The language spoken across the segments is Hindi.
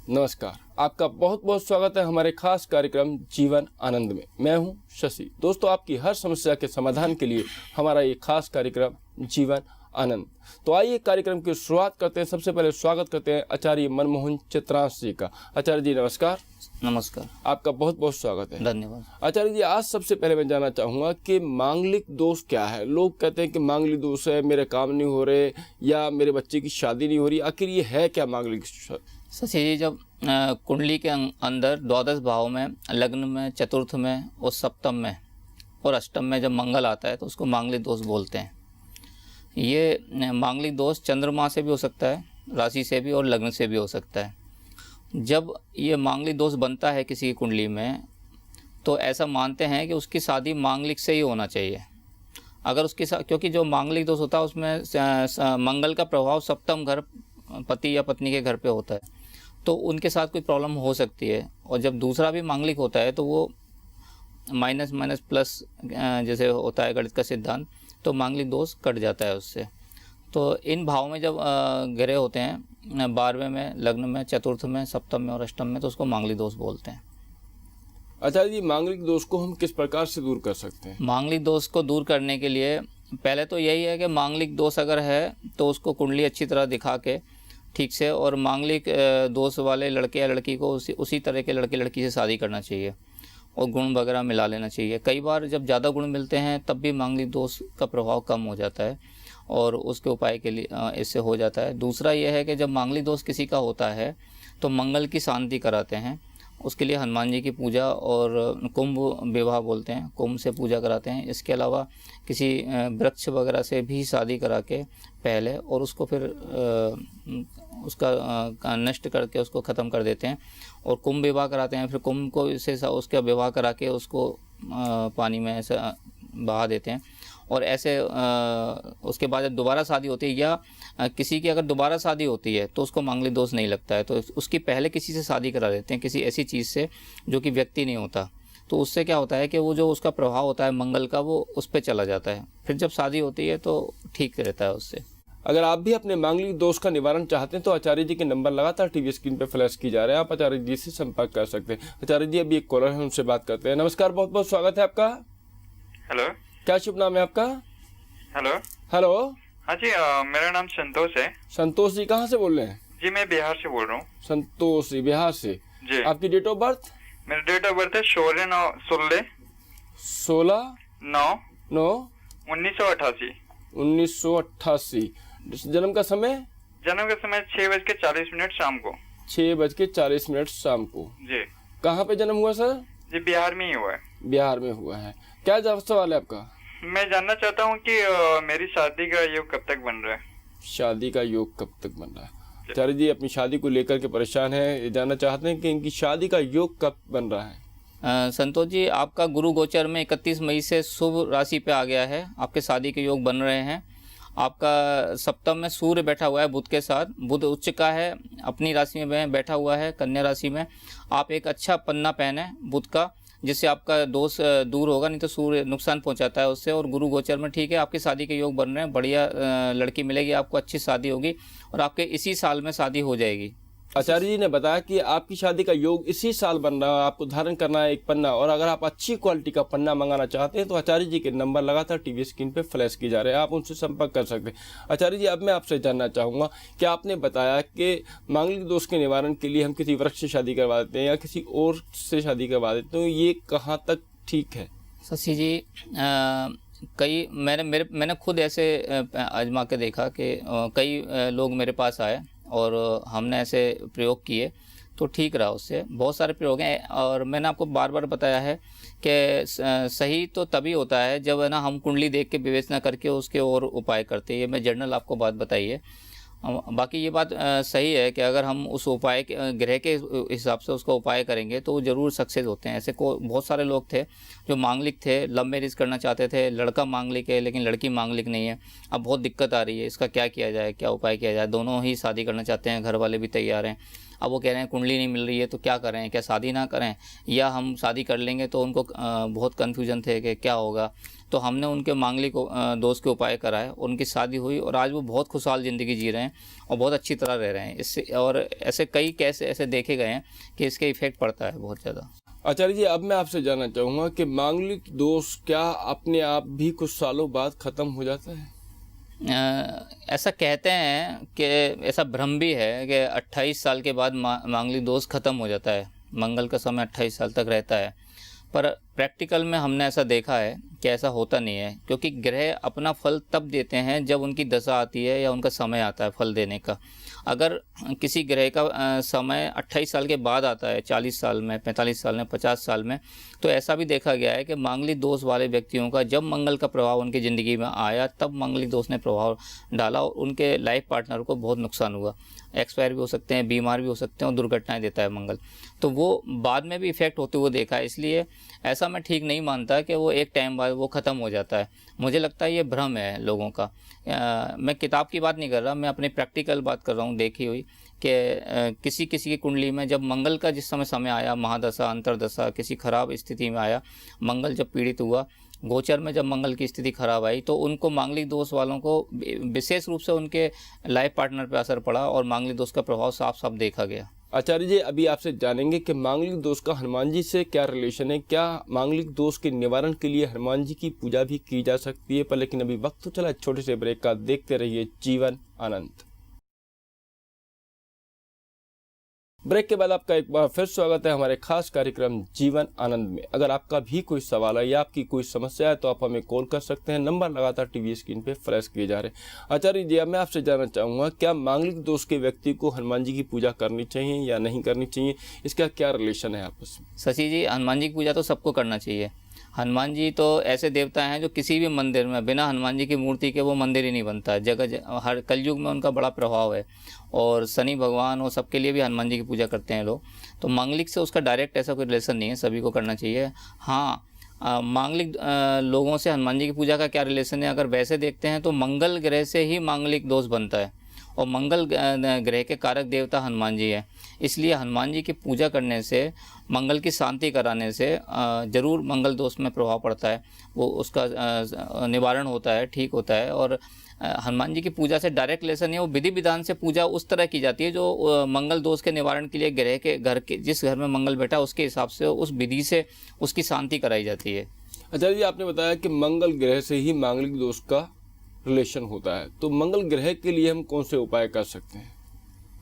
नमस्कार, आपका बहुत बहुत स्वागत है हमारे खास कार्यक्रम जीवन आनंद में। मैं हूं शशि। दोस्तों, आपकी हर समस्या के समाधान के लिए हमारा ये खास कार्यक्रम जीवन आनंद। तो आइए कार्यक्रम की शुरुआत करते हैं। सबसे पहले स्वागत करते हैं आचार्य मनमोहन चित्रांश जी का। आचार्य जी नमस्कार। नमस्कार, आपका बहुत बहुत स्वागत है। धन्यवाद। आचार्य जी, आज सबसे पहले मैं जानना चाहूँगा कि मांगलिक दोष क्या है। लोग कहते हैं कि मांगलिक दोष है, मेरे काम नहीं हो रहे या मेरे बच्चे की शादी नहीं हो रही। आखिर ये है क्या मांगलिक? शशि जी, जब कुंडली के अंदर द्वादश भाव में, लग्न में, चतुर्थ में और सप्तम में और अष्टम में जब मंगल आता है तो उसको मांगलिक दोष बोलते हैं। ये मांगलिक दोष चंद्रमा से भी हो सकता है, राशि से भी और लग्न से भी हो सकता है। जब ये मांगलिक दोष बनता है किसी की कुंडली में तो ऐसा मानते हैं कि उसकी शादी मांगलिक से ही होना चाहिए। अगर उसकी क्योंकि जो मांगलिक दोष होता है उसमें मंगल का प्रभाव सप्तम घर, पति या पत्नी के घर पे होता है, तो उनके साथ कोई प्रॉब्लम हो सकती है। और जब दूसरा भी मांगलिक होता है तो वो माइनस माइनस प्लस जैसे होता है गणित का सिद्धांत, तो मांगलिक दोष कट जाता है उससे। तो इन भाव में जब ग्रह होते हैं 12वें में, लग्न में, चतुर्थ में, सप्तम में और अष्टम में, तो उसको मांगलिक दोष बोलते हैं। अच्छा जी, मांगलिक दोष को हम किस प्रकार से दूर कर सकते हैं? मांगलिक दोष को दूर करने के लिए पहले तो यही है कि मांगलिक दोष अगर है तो उसको कुंडली अच्छी तरह दिखा के ठीक से, और मांगलिक दोष वाले लड़के या लड़की को उसी तरह के लड़के लड़की से शादी करना चाहिए और गुण वगैरह मिला लेना चाहिए। कई बार जब ज़्यादा गुण मिलते हैं तब भी मांगलिक दोष का प्रभाव कम हो जाता है और उसके उपाय के लिए इससे हो जाता है। दूसरा यह है कि जब मांगलिक दोष किसी का होता है तो मंगल की शांति कराते हैं। उसके लिए हनुमान जी की पूजा और कुंभ विवाह बोलते हैं, कुंभ से पूजा कराते हैं। इसके अलावा किसी वृक्ष वगैरह से भी शादी करा के पहले, और उसको फिर उसका नष्ट करके उसको ख़त्म कर देते हैं और कुंभ विवाह कराते हैं। फिर कुंभ को इससे उसका विवाह करा के उसको पानी में ऐसे बहा देते हैं। और ऐसे उसके बाद जब दोबारा शादी होती है या किसी की अगर दोबारा शादी होती है तो उसको मांगलिक दोष नहीं लगता है, तो उसकी पहले किसी से शादी करा देते हैं, किसी ऐसी चीज़ से जो कि व्यक्ति नहीं होता। तो उससे क्या होता है कि वो जो उसका प्रभाव होता है मंगल का, वो उस पर चला जाता है। फिर जब शादी होती है तो ठीक रहता है उससे। अगर आप भी अपने मांगलिक दोष का निवारण चाहते हैं तो आचार्य जी के नंबर लगातार टीवी स्क्रीन पर फ्लैश की जा रहे हैं, आप आचार्य जी से संपर्क कर सकते हैं। आचार्य जी, अभी एक कॉलर है, उनसे बात करते हैं। नमस्कार, बहुत बहुत स्वागत है आपका। हेलो, क्या शुभ नाम है आपका? हेलो। हेलो। हाँ जी, मेरा नाम संतोष है। संतोष जी, कहाँ से बोल रहे हैं? जी, मैं बिहार से बोल रहा हूँ। संतोष जी, बिहार से। जी। आपकी डेट ऑफ बर्थ? मेरा डेट ऑफ बर्थ है 16/9/1988। 16/9/1988। जन्म का समय? जन्म का समय 6:40 शाम को। 6:40 शाम को। जी। कहाँ पे जन्म हुआ सर? जी, बिहार में ही हुआ है। बिहार में हुआ है। क्या सवाल है आपका? मैं जानना चाहता हूँ कि मेरी शादी का योग कब तक बन रहा है। शादी का योग कब तक बन रहा है? आचार्य जी अपनी शादी को लेकर के परेशान है, ये जानना चाहते हैं कि इनकी शादी का योग कब बन रहा है। संतोष जी, आपका गुरु गोचर में 31 मई से शुभ राशि पे आ गया है, आपके शादी के योग बन रहे हैं। आपका सप्तम में सूर्य बैठा हुआ है बुध के साथ, बुध उच्च का है, अपनी राशि में बैठा हुआ है कन्या राशि में। आप एक अच्छा पन्ना पहने बुध का, जिससे आपका दोष दूर होगा, नहीं तो सूर्य नुकसान पहुंचाता है उससे। और गुरु गोचर में ठीक है, आपकी शादी के योग बन रहे हैं, बढ़िया लड़की मिलेगी आपको, अच्छी शादी होगी और आपके इसी साल में शादी हो जाएगी। आचार्य जी ने बताया कि आपकी शादी का योग इसी साल बन रहा है, आपको धारण करना है एक पन्ना, और अगर आप अच्छी क्वालिटी का पन्ना मंगाना चाहते हैं तो आचार्य जी के नंबर लगातार टीवी स्क्रीन पे फ्लैश की जा रहे हैं, आप उनसे संपर्क कर सकते हैं। आचार्य जी, अब मैं आपसे जानना चाहूँगा कि आपने बताया कि मांगलिक दोष के निवारण के लिए हम किसी वृक्ष से शादी करवा देते हैं या किसी और से शादी करवा देते हैं, तो ये कहाँ तक ठीक है? शशि जी, मैंने खुद ऐसे आजमा के देखा कि कई लोग मेरे पास आए और हमने ऐसे प्रयोग किए तो ठीक रहा, उससे बहुत सारे प्रयोग हैं। और मैंने आपको बार बार बताया है कि सही तो तभी होता है जब है ना हम कुंडली देख के विवेचना करके उसके और उपाय करते हैं। ये मैं जनरल आपको बात बताई है। बाकी ये बात सही है कि अगर हम उस उपाय ग्रह के हिसाब से उसका उपाय करेंगे तो वो ज़रूर सक्सेस होते हैं। ऐसे को बहुत सारे लोग थे जो मांगलिक थे, लव मैरिज करना चाहते थे, लड़का मांगलिक है लेकिन लड़की मांगलिक नहीं है। अब बहुत दिक्कत आ रही है, इसका क्या किया जाए, क्या उपाय किया जाए। दोनों ही शादी करना चाहते हैं, घर वाले भी तैयार हैं। अब वो कह रहे हैं कुंडली नहीं मिल रही है तो क्या करें, क्या शादी ना करें या हम शादी कर लेंगे। तो उनको बहुत कन्फ्यूजन थे कि क्या होगा। तो हमने उनके मांगलिक दोष के उपाय कराए, उनकी शादी हुई और आज वो बहुत खुशहाल ज़िंदगी जी रहे हैं और बहुत अच्छी तरह रह रहे हैं। इससे और ऐसे कई केस ऐसे देखे गए हैं कि इसके इफेक्ट पड़ता है बहुत ज़्यादा। आचार्य जी, अब मैं आपसे जानना चाहूँगा कि मांगलिक दोष क्या अपने आप भी कुछ सालों बाद ख़त्म हो जाता है? ऐसा कहते हैं कि ऐसा भ्रम भी है कि 28 साल के बाद मांगलिक दोष खत्म हो जाता है। मंगल का समय 28 साल तक रहता है, पर प्रैक्टिकल में हमने ऐसा देखा है कि ऐसा होता नहीं है, क्योंकि ग्रह अपना फल तब देते हैं जब उनकी दशा आती है या उनका समय आता है फल देने का। अगर किसी ग्रह का समय 28 साल के बाद आता है, 40 साल में, 45 साल में, 50 साल में, तो ऐसा भी देखा गया है कि मांगलिक दोष वाले व्यक्तियों का जब मंगल का प्रभाव उनकी ज़िंदगी में आया तब मांगलिक दोष ने प्रभाव डाला और उनके लाइफ पार्टनर को बहुत नुकसान हुआ। एक्सपायर भी हो सकते हैं, बीमार भी हो सकते हैं और दुर्घटनाएं देता है मंगल, तो वो बाद में भी इफेक्ट होते हुए देखा है। इसलिए ऐसा मैं ठीक नहीं मानता कि वो एक टाइम बाद वो ख़त्म हो जाता है। मुझे लगता है ये भ्रम है लोगों का। मैं किताब की बात नहीं कर रहा, मैं अपनी प्रैक्टिकल बात कर रहा हूँ, देखी हुई कि किसी की कुंडली में जब मंगल का जिस समय आया, महादशा, अंतरदशा, किसी खराब स्थिति में आया, मंगल जब पीड़ित हुआ, गोचर में जब मंगल की स्थिति खराब आई, तो उनको मांगलिक दोष वालों को विशेष रूप से उनके लाइफ पार्टनर पर असर पड़ा और मांगलिक दोष का प्रभाव साफ साफ देखा गया। आचार्य जी, अभी आपसे जानेंगे कि मांगलिक दोष का हनुमान जी से क्या रिलेशन है। क्या मांगलिक दोष के निवारण के लिए हनुमान जी की पूजा भी की जा सकती है? पर लेकिन अभी वक्त तो चला छोटे से ब्रेक का। देखते रहिए जीवन आनंद। ब्रेक के बाद आपका एक बार फिर स्वागत है हमारे खास कार्यक्रम जीवन आनंद में। अगर आपका भी कोई सवाल है या आपकी कोई समस्या है तो आप हमें कॉल कर सकते हैं। नंबर लगातार टीवी स्क्रीन पे फ्लैश किए जा रहे हैं। आचार्य जी, अब मैं आपसे जानना चाहूँगा, क्या मांगलिक दोष के व्यक्ति को हनुमान जी की पूजा करनी चाहिए या नहीं करनी चाहिए? इसका क्या रिलेशन है आपस में? शशि जी, हनुमान जी की पूजा तो सबको करना चाहिए। हनुमान जी तो ऐसे देवता हैं जो किसी भी मंदिर में बिना हनुमान जी की मूर्ति के वो मंदिर ही नहीं बनता। जगह हर कलयुग में उनका बड़ा प्रभाव है और शनि भगवान और सबके लिए भी हनुमान जी की पूजा करते हैं लोग। तो मांगलिक से उसका डायरेक्ट ऐसा कोई रिलेशन नहीं है, सभी को करना चाहिए। हाँ, मांगलिक लोगों से हनुमान जी की पूजा का क्या रिलेशन है? अगर वैसे देखते हैं तो मंगल ग्रह से ही मांगलिक दोष बनता है और मंगल ग्रह के कारक देवता हनुमान जी है। इसलिए हनुमान जी की पूजा करने से, मंगल की शांति कराने से ज़रूर मंगल दोष में प्रभाव पड़ता है, वो उसका निवारण होता है, ठीक होता है। और हनुमान जी की पूजा से डायरेक्ट रिलेशन नहीं है, वो विधि विधान से पूजा उस तरह की जाती है जो मंगल दोष के निवारण के लिए ग्रह के घर के जिस घर में मंगल बैठा उसके हिसाब से उस विधि से उसकी शांति कराई जाती है। अच्छा जी, आपने बताया कि मंगल ग्रह से ही मांगलिक दोष का रिलेशन होता है, तो मंगल ग्रह के लिए हम कौन से उपाय कर सकते हैं?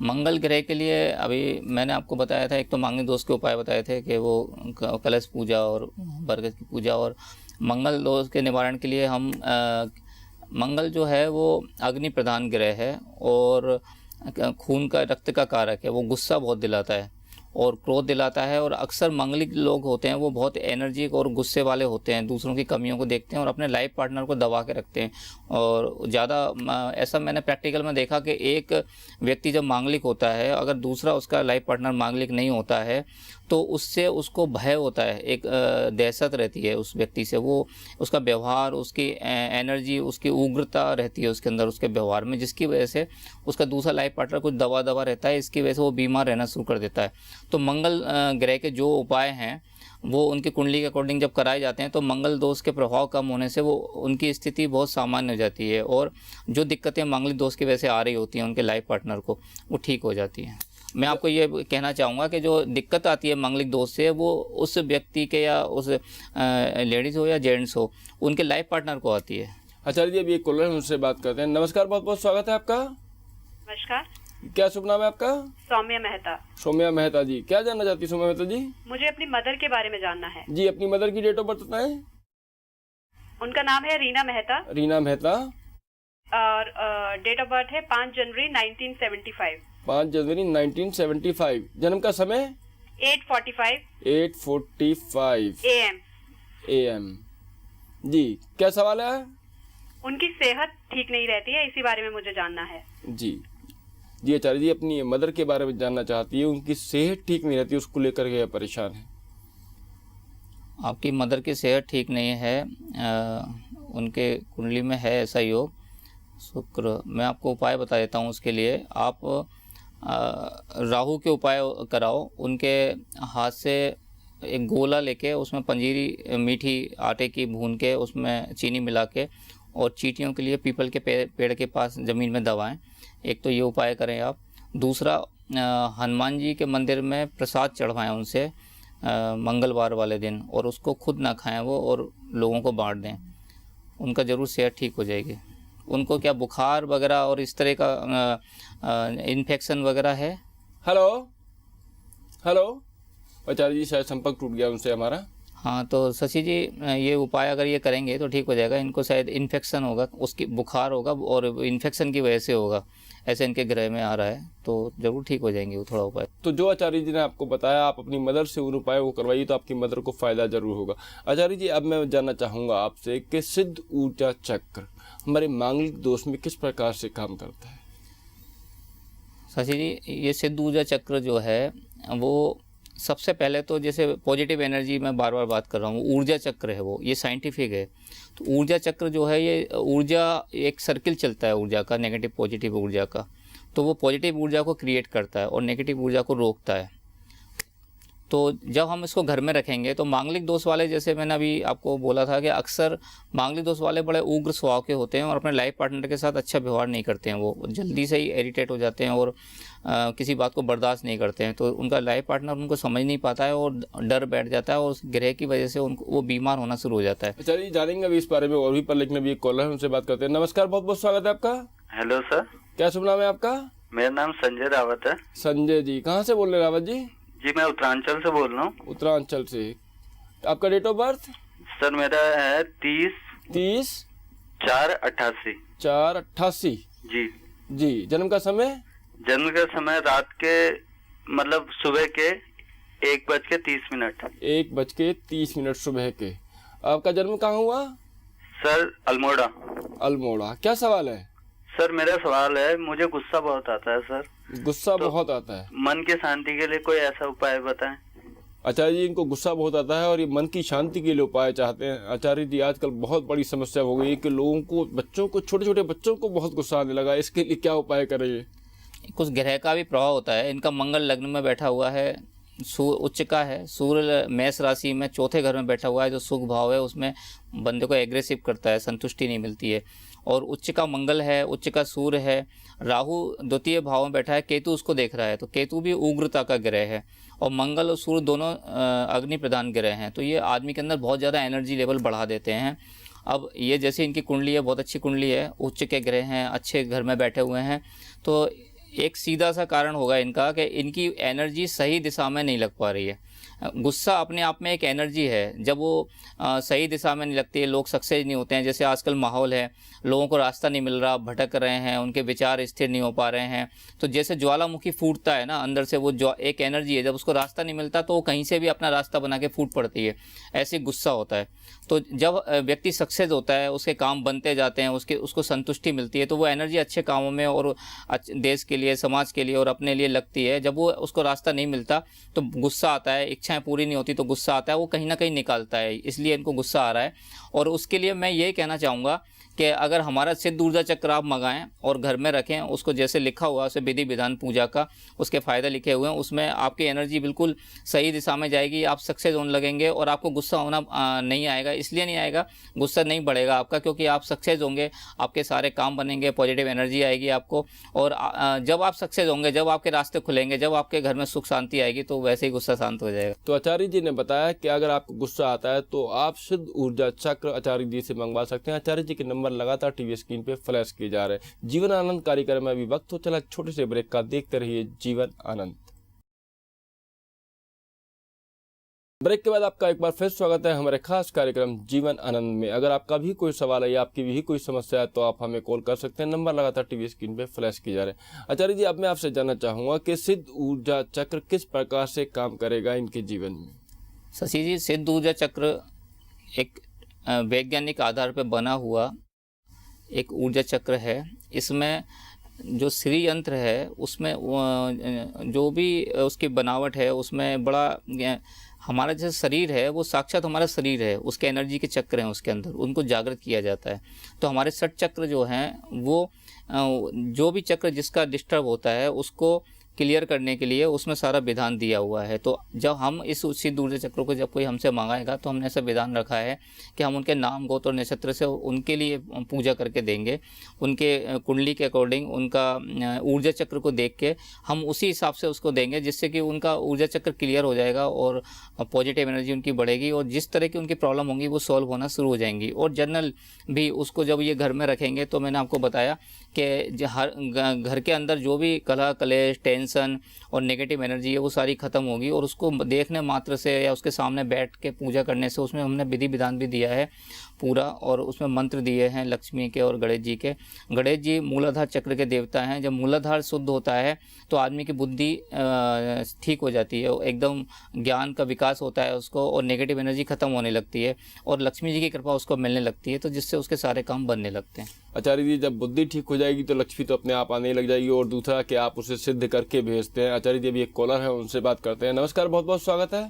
मंगल ग्रह के लिए अभी मैंने आपको बताया था, एक तो मांगलिक दोष के उपाय बताए थे कि वो कलश पूजा और बरगद की पूजा। और मंगल दोष के निवारण के लिए हम मंगल जो है वो अग्नि प्रधान ग्रह है और खून का, रक्त का कारक है। वो गुस्सा बहुत दिलाता है और क्रोध दिलाता है। और अक्सर मांगलिक लोग होते हैं वो बहुत एनर्जिक और गुस्से वाले होते हैं, दूसरों की कमियों को देखते हैं और अपने लाइफ पार्टनर को दबा के रखते हैं। और ज़्यादा ऐसा मैंने प्रैक्टिकल में देखा कि एक व्यक्ति जब मांगलिक होता है, अगर दूसरा उसका लाइफ पार्टनर मांगलिक नहीं होता है तो उससे उसको भय होता है, एक दहशत रहती है उस व्यक्ति से। वो उसका व्यवहार, उसकी एनर्जी, उसकी उग्रता रहती है उसके अंदर, उसके व्यवहार में, जिसकी वजह से उसका दूसरा लाइफ पार्टनर कुछ दबा दबा रहता है। इसकी वजह से वो बीमार रहना शुरू कर देता है। तो मंगल ग्रह के जो उपाय हैं वो उनकी कुंडली के अकॉर्डिंग जब कराए जाते हैं तो मंगल दोष के प्रभाव कम होने से वो उनकी स्थिति बहुत सामान्य हो जाती है और जो दिक्कतें मांगलिक दोष की वजह से आ रही होती हैं उनके लाइफ पार्टनर को, वो ठीक हो जाती हैं। मैं आपको ये कहना चाहूँगा कि जो दिक्कत आती है मांगलिक दोष से वो उस व्यक्ति के या उस लेडीज़ हो या जेंट्स हो, उनके लाइफ पार्टनर को आती है। आचार्य जी, अभी एक कॉलर उनसे बात करते हैं। नमस्कार, बहुत बहुत स्वागत है आपका। नमस्कार, क्या शुभ नाम है आपका? सौम्या मेहता। सौम्या मेहता जी, क्या जानना चाहती है सौम्या मेहता जी? मुझे अपनी मदर के बारे में जानना है। जी, अपनी मदर की डेट ऑफ बर्थ बताएं। उनका नाम है रीना मेहता। रीना मेहता। और डेट ऑफ बर्थ है 5 जनवरी 1975। 5 जनवरी 1975। जन्म का समय 8:45 AM। जी, क्या सवाल है? उनकी सेहत ठीक नहीं रहती है, इसी बारे में मुझे जानना है। जी आचार्य जी, अपनी मदर के बारे में जानना चाहती है, उनकी सेहत ठीक नहीं रहती, उसको लेकर के परेशान है। आपकी मदर की सेहत ठीक नहीं है, उनके कुंडली में है ऐसा योग शुक्र। मैं आपको उपाय बता देता हूँ उसके लिए। आप राहु के उपाय कराओ, उनके हाथ से एक गोला लेके उसमें पंजीरी मीठी आटे की भून के उसमें चीनी मिला के और चींटियों के लिए पीपल के पेड़ के पास ज़मीन में दबाएं। एक तो ये उपाय करें आप। दूसरा, हनुमान जी के मंदिर में प्रसाद चढ़वाएं उनसे मंगलवार वाले दिन, और उसको खुद ना खाएं वो, और लोगों को बांट दें। उनका ज़रूर सेहत ठीक हो जाएगी। उनको क्या बुखार वगैरह और इस तरह का इन्फेक्शन वगैरह है? हेलो हेलो, आचार्य जी शायद संपर्क टूट गया उनसे हमारा। हाँ, तो शशि जी ये उपाय अगर ये करेंगे तो ठीक हो जाएगा। इनको शायद इन्फेक्शन होगा, उसकी बुखार होगा और इन्फेक्शन की वजह से होगा, ऐसे इनके ग्रह में आ रहा है, तो ज़रूर ठीक हो जाएंगे वो थोड़ा उपाय। तो जो आचार्य जी ने आपको बताया, आप अपनी मदर से उन उपायों को करवाइए तो आपकी मदर को फायदा जरूर होगा। आचार्य जी, अब मैं जानना चाहूँगा आपसे कि सिद्ध ऊर्जा चक्र हमारे मांगलिक दोष में किस प्रकार से काम करता है? शशि जी, ये सिद्ध ऊर्जा चक्र जो है वो सबसे पहले तो जैसे पॉजिटिव एनर्जी, मैं बार बार बात कर रहा हूँ, ऊर्जा चक्र है वो, ये साइंटिफिक है। तो ऊर्जा चक्र जो है ये ऊर्जा, एक सर्किल चलता है ऊर्जा का, नेगेटिव पॉजिटिव ऊर्जा का। तो वो पॉजिटिव ऊर्जा को क्रिएट करता है और नेगेटिव ऊर्जा को रोकता है। तो जब हम इसको घर में रखेंगे तो मांगलिक दोष वाले, जैसे मैंने अभी आपको बोला था कि अक्सर मांगलिक दोष वाले बड़े उग्र स्वभाव के होते हैं और अपने लाइफ पार्टनर के साथ अच्छा व्यवहार नहीं करते हैं। वो जल्दी से ही इरिटेट हो जाते हैं और किसी बात को बर्दाश्त नहीं करते हैं। तो उनका लाइफ पार्टनर उनको समझ नहीं पाता है और डर बैठ जाता है और उस ग्रह की वजह से उनको वो बीमार होना शुरू हो जाता है। अच्छा जी, जानेंगे अभी इस बारे में और भी, पर लेकिन अभी एक कॉलर है, उनसे बात करते हैं। नमस्कार, बहुत बहुत स्वागत है आपका। हेलो सर, क्या शुभ नाम है आपका? मेरा नाम संजय रावत है। संजय जी, कहाँ से बोल रहे हैं रावत जी? जी, मैं उत्तरांचल से बोल रहा हूँ। उत्तरांचल से। आपका डेट ऑफ बर्थ? सर मेरा है 30/4/88। 4/88। जी जी। जन्म का समय? जन्म का समय रात के मतलब सुबह के 1:30। 1:30 सुबह के। आपका जन्म कहाँ हुआ? सर अल्मोड़ा। अल्मोड़ा। क्या सवाल है? सर मेरा सवाल है, मुझे गुस्सा बहुत आता है सर। गुस्सा बहुत आता है? मन की शांति के लिए कोई ऐसा उपाय बताएं। आचार्य जी, इनको गुस्सा बहुत आता है और ये मन की शांति के लिए उपाय चाहते हैं। आचार्य जी, आजकल बहुत बड़ी समस्या हो गई है कि लोगों को, बच्चों को, छोटे छोटे बच्चों को बहुत गुस्सा आने लगा है। इसके लिए क्या उपाय करेंगे? कुछ ग्रह का भी प्रभाव होता है। इनका मंगल लग्न में बैठा हुआ है, उच्च का है, सूर्य मेष राशि में चौथे घर में बैठा हुआ है, जो सुख भाव है उसमें बंदे को एग्रेसिव करता है, संतुष्टि नहीं मिलती है। और उच्च का मंगल है, उच्च का सूर्य है, राहु द्वितीय भाव में बैठा है, केतु उसको देख रहा है, तो केतु भी उग्रता का ग्रह है। और मंगल और सूर्य दोनों अग्नि प्रधान ग्रह हैं, तो ये आदमी के अंदर बहुत ज़्यादा एनर्जी लेवल बढ़ा देते हैं। अब ये जैसे इनकी कुंडली है, बहुत अच्छी कुंडली है, उच्च के ग्रह हैं, अच्छे घर में बैठे हुए हैं, तो एक सीधा सा कारण होगा इनका कि इनकी एनर्जी सही दिशा में नहीं लग पा रही है। गुस्सा अपने आप में एक एनर्जी है, जब वो सही दिशा में नहीं लगती है, लोग सक्सेस नहीं होते हैं। जैसे आजकल माहौल है, लोगों को रास्ता नहीं मिल रहा, भटक रहे हैं, उनके विचार स्थिर नहीं हो पा रहे हैं। तो जैसे ज्वालामुखी फूटता है ना अंदर से, वो एक एनर्जी है, जब उसको रास्ता नहीं मिलता तो वो कहीं से भी अपना रास्ता बना के फूट पड़ती है, ऐसे गुस्सा होता है। तो जब व्यक्ति सक्सेस होता है, उसके काम बनते जाते हैं, उसको संतुष्टि मिलती है, तो वो एनर्जी अच्छे कामों में और देश के लिए, समाज के लिए और अपने लिए लगती है। जब वो उसको रास्ता नहीं मिलता तो गुस्सा आता है, इच्छाएं पूरी नहीं होती तो गुस्सा आता है, वो कहीं ना कहीं निकालता है, इसलिए इनको गुस्सा आ रहा है। और उसके लिए मैं ये कहना चाहूँगा कि अगर हमारा सिद्ध ऊर्जा चक्र आप मंगाएं और घर में रखें, उसको जैसे लिखा हुआ है, उसे विधि विधान पूजा का उसके फ़ायदे लिखे हुए हैं, उसमें आपकी एनर्जी बिल्कुल सही दिशा में जाएगी, आप सक्सेस होने लगेंगे और आपको गुस्सा होना नहीं आएगा। इसलिए नहीं आएगा, गुस्सा नहीं बढ़ेगा आपका, क्योंकि आप सक्सेस होंगे, आपके सारे काम बनेंगे, पॉजिटिव एनर्जी आएगी आपको। और जब आप सक्सेस होंगे, जब आपके रास्ते खुलेंगे, जब आपके घर में सुख शांति आएगी, तो वैसे ही गुस्सा शांत हो जाएगा। तो आचार्य जी ने बताया कि अगर आपको गुस्सा आता है तो आप सिद्ध ऊर्जा चक्र आचार्य जी से मंगवा सकते हैं। आचार्य जी के नंबर लगातार टीवी स्क्रीन पे फ्लैश किए जा रहे हैं। जीवन आनंद कार्यक्रम में अभी वक्त हो चला छोटे से ब्रेक का, देखते रहिए जीवन आनंद। ब्रेक के बाद आपका एक बार फिर स्वागत है हमारे खास कार्यक्रम जीवन आनंद में। अगर आपका भी कोई सवाल है या आपकी भी कोई समस्या है तो आप हमें कॉल कर सकते हैं। नंबर लगातार टीवी स्क्रीन पे फ्लैश किए जा रहे हैं। आचार्य जी, अब मैं आपसे जानना चाहूँगा कि सिद्ध ऊर्जा चक्र किस प्रकार से काम करेगा इनके जीवन में? शशि जी, सिद्ध ऊर्जा चक्र एक वैज्ञानिक आधार पर बना हुआ एक ऊर्जा चक्र है। इसमें जो श्री यंत्र है उसमें जो भी उसकी बनावट है, उसमें बड़ा हमारा जैसे शरीर है वो साक्षात हमारा शरीर है, उसके एनर्जी के चक्र हैं उसके अंदर, उनको जागृत किया जाता है। तो हमारे 60 चक्र जो हैं वो जो भी चक्र जिसका डिस्टर्ब होता है उसको क्लियर करने के लिए उसमें सारा विधान दिया हुआ है। तो जब हम इस सिद्ध ऊर्जा चक्र को जब कोई हमसे मंगाएगा तो हमने ऐसा विधान रखा है कि हम उनके नाम गोत्र और नक्षत्र से उनके लिए पूजा करके देंगे, उनके कुंडली के अकॉर्डिंग उनका ऊर्जा चक्र को देख के हम उसी हिसाब से उसको देंगे, जिससे कि उनका ऊर्जा चक्र क्लियर हो जाएगा और पॉजिटिव एनर्जी उनकी बढ़ेगी और जिस तरह की उनकी प्रॉब्लम होंगी वो सॉल्व होना शुरू हो जाएंगी। और जनरल भी उसको जब ये घर में रखेंगे तो मैंने आपको बताया कि हर घर के अंदर जो भी कलह कलेश टेंशन और नेगेटिव एनर्जी है वो सारी ख़त्म होगी और उसको देखने मात्र से या उसके सामने बैठ के पूजा करने से, उसमें हमने विधि विधान भी दिया है पूरा और उसमें मंत्र दिए हैं लक्ष्मी के और गणेश जी के। गणेश जी मूलाधार चक्र के देवता हैं। जब मूलाधार शुद्ध होता है तो आदमी की बुद्धि ठीक हो जाती है, एकदम ज्ञान का विकास होता है उसको और नेगेटिव एनर्जी ख़त्म होने लगती है और लक्ष्मी जी की कृपा उसको मिलने लगती है, तो जिससे उसके सारे काम बनने लगते हैं। आचार्य जी, जब बुद्धि ठीक हो जाएगी तो लक्ष्मी तो अपने आप आने लग जाएगी। और दूसरा कि आप उसे सिद्ध करके भेजते हैं। आचार्य जी, अभी एक कॉलर है, उनसे बात करते हैं। नमस्कार, बहुत बहुत स्वागत है।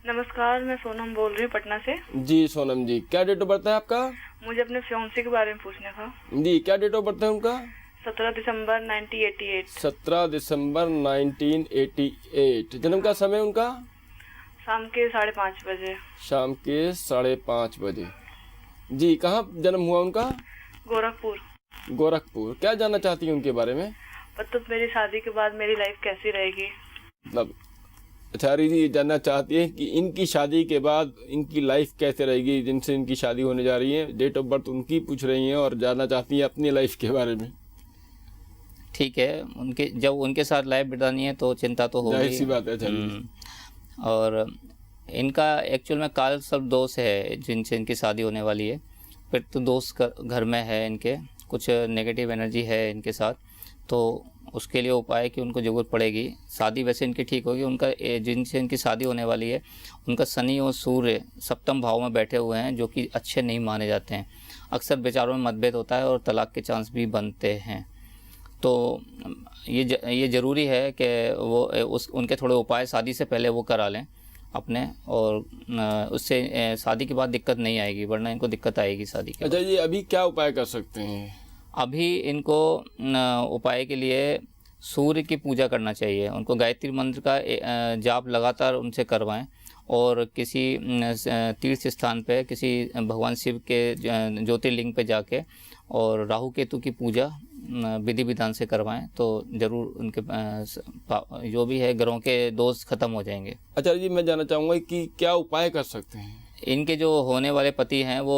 नमस्कार, मैं सोनम बोल रही हूँ पटना से। जी सोनम जी, क्या डेट ऑफ बर्थ है आपका? मुझे अपने फियांसे के बारे में पूछना था। जी, क्या डेट ऑफ बर्थ है उनका? 17 दिसंबर 1988। 17 दिसंबर 1988। जन्म का समय उनका? शाम के 5:30 बजे। शाम के 5:30 बजे। जी, कहाँ जन्म हुआ उनका? गोरखपुर। गोरखपुर। क्या जानना चाहती हैं उनके बारे में? मतलब मेरी शादी के बाद मेरी लाइफ कैसी रहेगी? मतलब आचार्य जी जानना चाहती है कि इनकी शादी के बाद इनकी लाइफ कैसे रहेगी, जिनसे इनकी शादी होने जा रही है। डेट ऑफ बर्थ उनकी पूछ रही हैं और जानना चाहती हैं अपनी लाइफ के बारे में। ठीक है, उनके जब उनके साथ लाइफ बितानी है तो चिंता तो होगी, जाहिर सी बात है आचार्य जी। और इनका एक्चुअल में काल सर्प दोष है जिनसे इनकी शादी होने वाली है। फिर तो दोष घर में है, इनके कुछ नेगेटिव एनर्जी है इनके साथ, तो उसके लिए उपाय की उनको ज़रूरत पड़ेगी। शादी वैसे इनकी ठीक होगी। उनका जिनसे इनकी शादी होने वाली है उनका शनि और सूर्य सप्तम भाव में बैठे हुए हैं, जो कि अच्छे नहीं माने जाते हैं। अक्सर विचारों में मतभेद होता है और तलाक के चांस भी बनते हैं। तो ये ज़रूरी है कि वो उनके थोड़े उपाय शादी से पहले वो करा लें अपने, और उससे शादी के बाद दिक्कत नहीं आएगी, वरना इनको दिक्कत आएगी शादी के बाद। अच्छा जी, अभी क्या उपाय कर सकते हैं? अभी इनको उपाय के लिए सूर्य की पूजा करना चाहिए। उनको गायत्री मंत्र का जाप लगातार उनसे करवाएं और किसी तीर्थ स्थान पे किसी भगवान शिव के ज्योतिर्लिंग पे जाके और राहु केतु की पूजा विधि विधान से करवाएं, तो ज़रूर उनके जो भी है ग्रहों के दोष खत्म हो जाएंगे। आचार्य जी, मैं जानना चाहूँगा कि क्या उपाय कर सकते हैं? इनके जो होने वाले पति हैं वो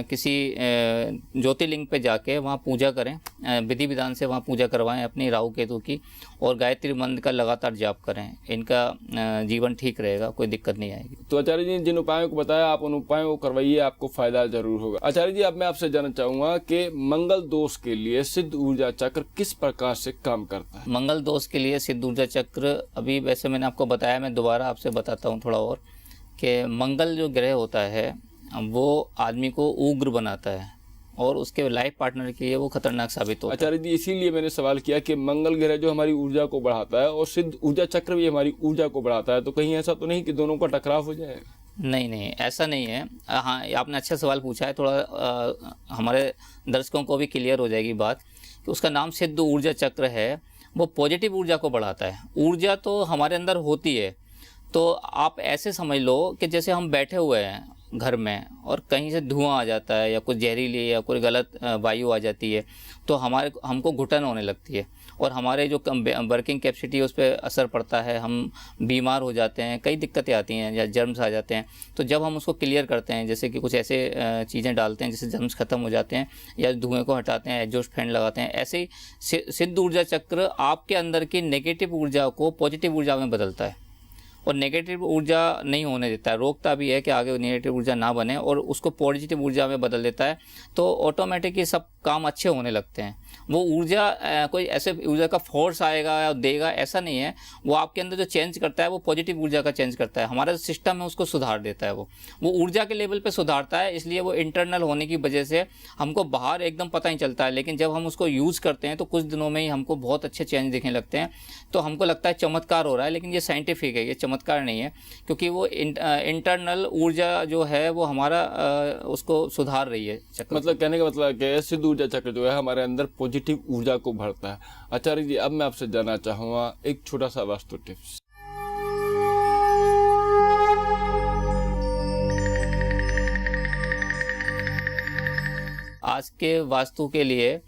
किसी ज्योतिर्लिंग पे जाके वहाँ पूजा करें, विधि विधान से वहाँ पूजा करवाएं अपनी राहु केतु की, और गायत्री मंत्र का लगातार जाप करें। इनका जीवन ठीक रहेगा, कोई दिक्कत नहीं आएगी। तो आचार्य जी, जिन उपायों को बताया आप उन उपायों को करवाइए, आपको फायदा जरूर होगा। आचार्य जी, अब मैं आपसे जानना चाहूँगा कि मंगल दोष के लिए सिद्ध ऊर्जा चक्र किस प्रकार से काम करता है? मंगल दोष के लिए सिद्ध ऊर्जा चक्र, अभी वैसे मैंने आपको बताया, मैं दोबारा आपसे बताता हूँ थोड़ा और, कि मंगल जो ग्रह होता है वो आदमी को उग्र बनाता है और उसके लाइफ पार्टनर के लिए वो खतरनाक साबित होता है। आचार्य जी, इसीलिए मैंने सवाल किया कि मंगल ग्रह जो हमारी ऊर्जा को बढ़ाता है और सिद्ध ऊर्जा चक्र भी हमारी ऊर्जा को बढ़ाता है, तो कहीं ऐसा तो नहीं कि दोनों का टकराव हो जाए? नहीं, ऐसा नहीं है। हाँ, आपने अच्छा सवाल पूछा है। थोड़ा हमारे दर्शकों को भी क्लियर हो जाएगी बात कि उसका नाम सिद्ध ऊर्जा चक्र है। वो पॉजिटिव ऊर्जा को बढ़ाता है। ऊर्जा तो हमारे अंदर होती है, तो आप ऐसे समझ लो कि जैसे हम बैठे हुए हैं घर में और कहीं से धुआं आ जाता है या कुछ जहरीली या कोई गलत वायु आ जाती है, तो हमको घुटन होने लगती है और हमारे जो वर्किंग कैपेसिटी है उस पर असर पड़ता है, हम बीमार हो जाते हैं, कई दिक्कतें आती हैं या जर्म्स आ जाते हैं। तो जब हम उसको क्लियर करते हैं, जैसे कि कुछ ऐसे चीज़ें डालते हैं जिससे जर्म्स खत्म हो जाते हैं या धुएँ को हटाते हैं, एग्जॉस्ट फैन लगाते हैं, ऐसे ही सिद्ध ऊर्जा चक्र आपके अंदर की नेगेटिव ऊर्जा को पॉजिटिव ऊर्जा में बदलता है और नेगेटिव ऊर्जा नहीं होने देता है, रोकता भी है कि आगे नेगेटिव ऊर्जा ना बने और उसको पॉजिटिव ऊर्जा में बदल देता है। तो ऑटोमेटिक ये सब काम अच्छे होने लगते हैं। वो ऊर्जा कोई ऐसे ऊर्जा का फोर्स आएगा या देगा ऐसा नहीं है। वो आपके अंदर जो चेंज करता है वो पॉजिटिव ऊर्जा का चेंज करता है। हमारा जो सिस्टम है उसको सुधार देता है। वो ऊर्जा के लेवल पे सुधारता है, इसलिए वो इंटरनल होने की वजह से हमको बाहर एकदम पता नहीं चलता है, लेकिन जब हम उसको यूज़ करते हैं तो कुछ दिनों में ही हमको बहुत अच्छे चेंज दिखने लगते हैं। तो हमको लगता है चमत्कार हो रहा है, लेकिन ये साइंटिफिक है, ये चमत्कार नहीं है, क्योंकि वो इंटरनल ऊर्जा जो है वो हमारा उसको सुधार रही है। मतलब कहने का मतलब क्या है, सिद्ध ऊर्जा चक्र जो है हमारे अंदर पॉजिटिव ऊर्जा को भरता है। आचार्य जी, अब मैं आपसे जानना चाहूँगा एक छोटा सा वास्तु टिप्स। आज के वास्तु के लिए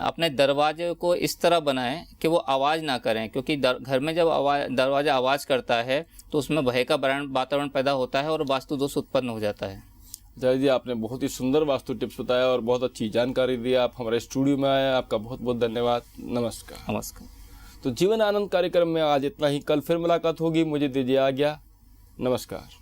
अपने दरवाजे को इस तरह बनाएं कि वो आवाज़ ना करें, क्योंकि घर में जब दरवाजा आवाज़ करता है तो उसमें भय का वातावरण पैदा होता है और वास्तु दोष उत्पन्न हो जाता है। आचार्य जी, आपने बहुत ही सुंदर वास्तु टिप्स बताया और बहुत अच्छी जानकारी दी। आप हमारे स्टूडियो में आए, आपका बहुत बहुत धन्यवाद। नमस्कार। नमस्कार। तो जीवन आनंद कार्यक्रम में आज इतना ही। कल फिर मुलाकात होगी। मुझे दीजिए आज्ञा। नमस्कार।